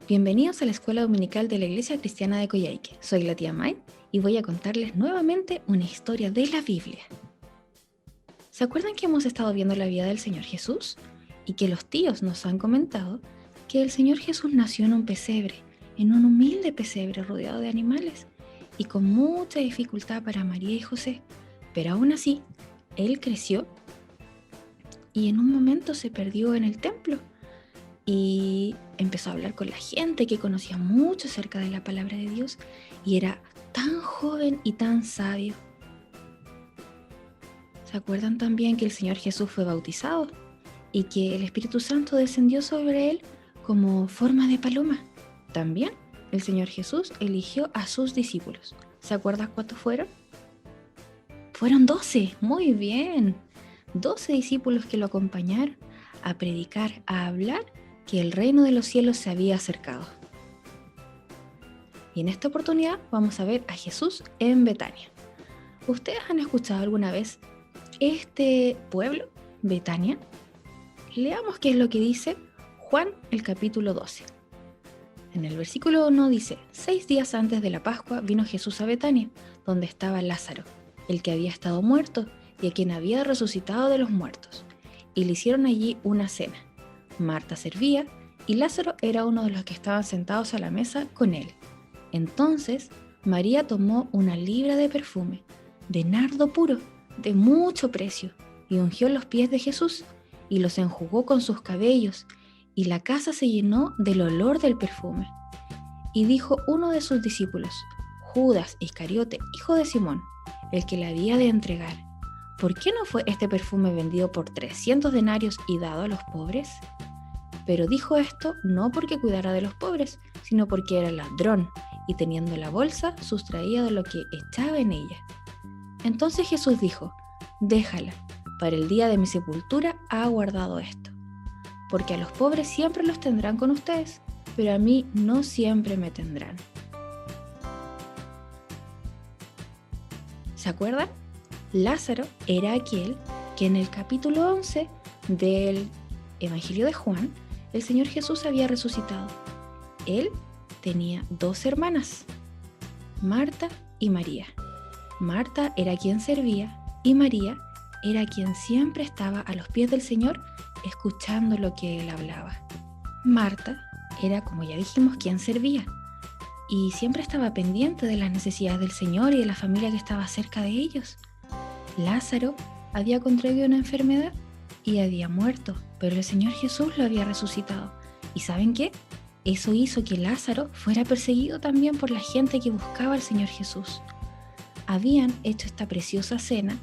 Bienvenidos a la Escuela Dominical de la Iglesia Cristiana de Coyhaique. Soy la tía May y voy a contarles nuevamente una historia de la Biblia. ¿Se acuerdan que hemos estado viendo la vida del Señor Jesús? Y que los tíos nos han comentado que el Señor Jesús nació en un pesebre, en un humilde pesebre rodeado de animales y con mucha dificultad para María y José. Pero aún así, Él creció y en un momento se perdió en el templo. Y empezó a hablar con la gente que conocía mucho acerca de la palabra de Dios y era tan joven y tan sabio. ¿Se acuerdan también que el Señor Jesús fue bautizado y que el Espíritu Santo descendió sobre él como forma de paloma? También el Señor Jesús eligió a sus discípulos. ¿Se acuerdan cuántos fueron? Fueron 12, muy bien. 12 discípulos que lo acompañaron a predicar, a hablar que el reino de los cielos se había acercado. Y en esta oportunidad vamos a ver a Jesús en Betania. ¿Ustedes han escuchado alguna vez este pueblo, Betania? Leamos qué es lo que dice Juan, el capítulo 12. En el versículo 1 dice: 6 días antes de la Pascua vino Jesús a Betania, donde estaba Lázaro, el que había estado muerto y a quien había resucitado de los muertos. Y le hicieron allí una cena. Marta servía y Lázaro era uno de los que estaban sentados a la mesa con él. Entonces María tomó una libra de perfume, de nardo puro, de mucho precio, y ungió los pies de Jesús y los enjugó con sus cabellos, y la casa se llenó del olor del perfume. Y dijo uno de sus discípulos, Judas Iscariote, hijo de Simón, el que la había de entregar: ¿por qué no fue este perfume vendido por 300 denarios y dado a los pobres? Pero dijo esto no porque cuidara de los pobres, sino porque era ladrón, y teniendo la bolsa, sustraía de lo que echaba en ella. Entonces Jesús dijo: déjala, para el día de mi sepultura ha guardado esto. Porque a los pobres siempre los tendrán con ustedes, pero a mí no siempre me tendrán. ¿Se acuerdan? Lázaro era aquel que en el capítulo 11 del Evangelio de Juan, el Señor Jesús había resucitado. Él tenía 2 hermanas, Marta y María. Marta era quien servía y María era quien siempre estaba a los pies del Señor escuchando lo que Él hablaba. Marta era, como ya dijimos, quien servía y siempre estaba pendiente de las necesidades del Señor y de la familia que estaba cerca de ellos. Lázaro había contraído una enfermedad y había muerto, pero el Señor Jesús lo había resucitado. ¿Y saben qué? Eso hizo que Lázaro fuera perseguido también por la gente que buscaba al Señor Jesús. Habían hecho esta preciosa cena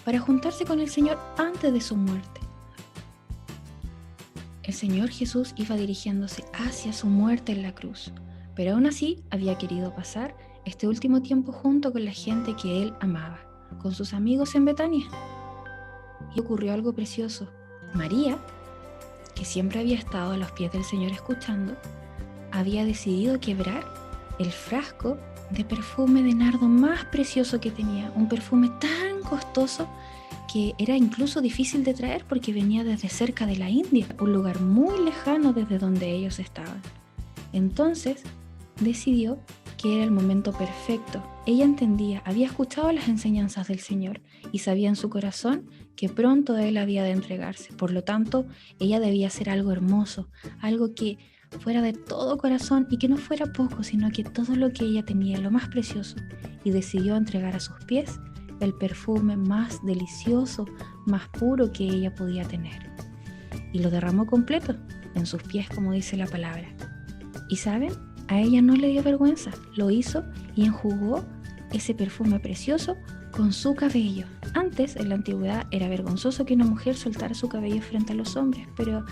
para juntarse con el Señor antes de su muerte. El Señor Jesús iba dirigiéndose hacia su muerte en la cruz, pero aún así había querido pasar este último tiempo junto con la gente que Él amaba, con sus amigos en Betania. Y ocurrió algo precioso. María, que siempre había estado a los pies del Señor escuchando, había decidido quebrar el frasco de perfume de nardo más precioso que tenía, un perfume tan costoso que era incluso difícil de traer porque venía desde cerca de la India, un lugar muy lejano desde donde ellos estaban. Entonces decidió que era el momento perfecto. Ella entendía, había escuchado las enseñanzas del Señor y sabía en su corazón que pronto Él había de entregarse. Por lo tanto, ella debía hacer algo hermoso, algo que fuera de todo corazón y que no fuera poco, sino que todo lo que ella tenía, lo más precioso, y decidió entregar a sus pies el perfume más delicioso, más puro que ella podía tener. Y lo derramó completo en sus pies, como dice la palabra. ¿Y saben? A ella no le dio vergüenza, lo hizo y enjugó ese perfume precioso con su cabello. Antes, en la antigüedad, era vergonzoso que una mujer soltara su cabello frente a los hombres, pero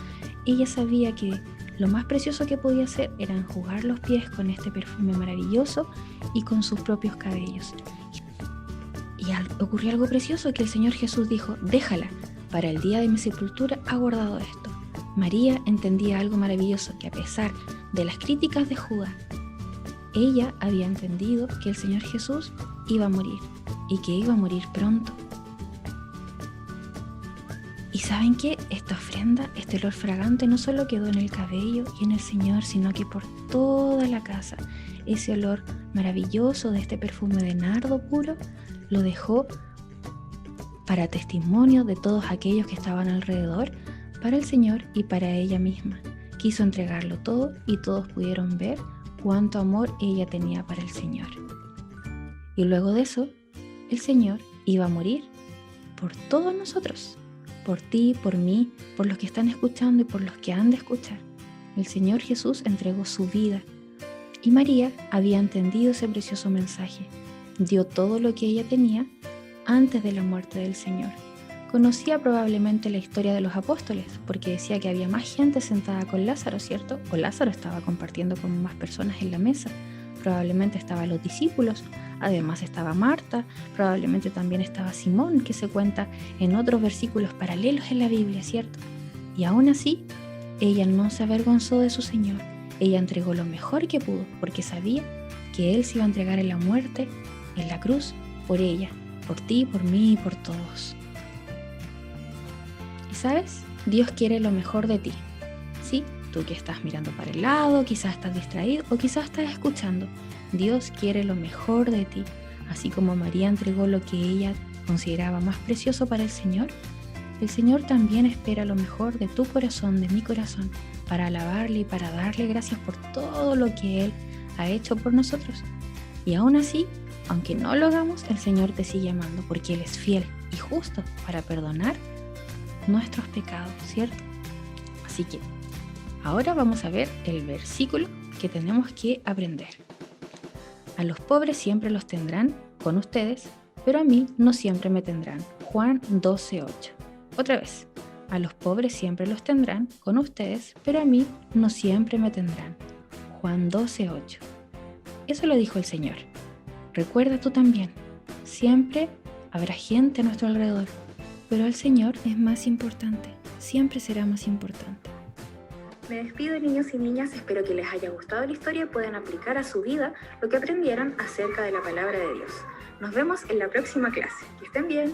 ella sabía que lo más precioso que podía hacer era enjugar los pies con este perfume maravilloso y con sus propios cabellos. Y ocurrió algo precioso, que el Señor Jesús dijo: déjala, para el día de mi sepultura ha guardado esto. María entendía algo maravilloso, que a pesar de las críticas de Judas, ella había entendido que el Señor Jesús iba a morir y que iba a morir pronto. Y ¿saben qué? Esta ofrenda, este olor fragante no solo quedó en el cabello y en el Señor, sino que por toda la casa. Ese olor maravilloso de este perfume de nardo puro lo dejó para testimonio de todos aquellos que estaban alrededor, para el Señor y para ella misma. Quiso entregarlo todo y todos pudieron ver cuánto amor ella tenía para el Señor. Y luego de eso, el Señor iba a morir por todos nosotros, por ti, por mí, por los que están escuchando y por los que han de escuchar. El Señor Jesús entregó su vida y María había entendido ese precioso mensaje. Dio todo lo que ella tenía antes de la muerte del Señor. Conocía probablemente la historia de los apóstoles, porque decía que había más gente sentada con Lázaro, ¿cierto? O Lázaro estaba compartiendo con más personas en la mesa. Probablemente estaban los discípulos, además estaba Marta, probablemente también estaba Simón, que se cuenta en otros versículos paralelos en la Biblia, ¿cierto? Y aún así, ella no se avergonzó de su Señor. Ella entregó lo mejor que pudo, porque sabía que Él se iba a entregar en la muerte, en la cruz, por ella, por ti, por mí y por todos. ¿Y sabes? Dios quiere lo mejor de ti. Sí, tú que estás mirando para el lado, quizás estás distraído o quizás estás escuchando. Dios quiere lo mejor de ti. Así como María entregó lo que ella consideraba más precioso para el Señor también espera lo mejor de tu corazón, de mi corazón, para alabarle y para darle gracias por todo lo que Él ha hecho por nosotros. Y aún así, aunque no lo hagamos, el Señor te sigue amando porque Él es fiel y justo para perdonar nuestros pecados, ¿cierto? Así que ahora vamos a ver el versículo que tenemos que aprender. A los pobres siempre los tendrán con ustedes, pero a mí no siempre me tendrán. Juan 12:8. Otra vez. A los pobres siempre los tendrán con ustedes, pero a mí no siempre me tendrán. Juan 12:8. Eso lo dijo el Señor. Recuerda tú también. Siempre habrá gente a nuestro alrededor, pero el Señor es más importante. Siempre será más importante. Me despido, niños y niñas, espero que les haya gustado la historia y puedan aplicar a su vida lo que aprendieron acerca de la palabra de Dios. Nos vemos en la próxima clase. Que estén bien.